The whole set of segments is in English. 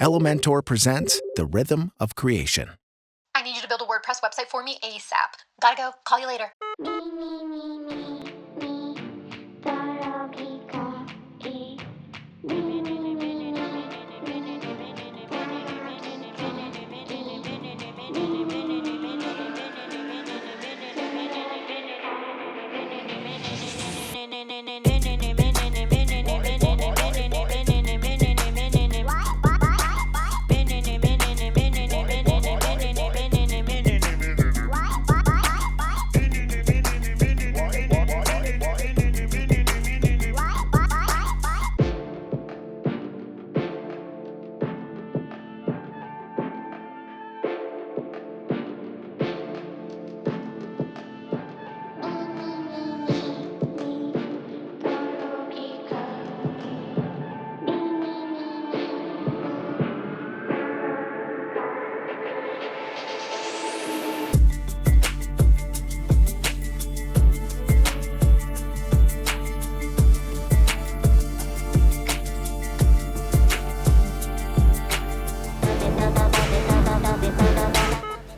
Elementor presents The Rhythm of Creation. I need you to build a WordPress website for me ASAP. Gotta go. Call you later.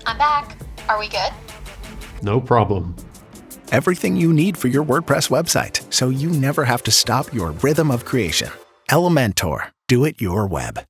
I'm back. Are we good? No problem. Everything you need for your WordPress website, so you never have to stop your rhythm of creation. Elementor. Do it your web.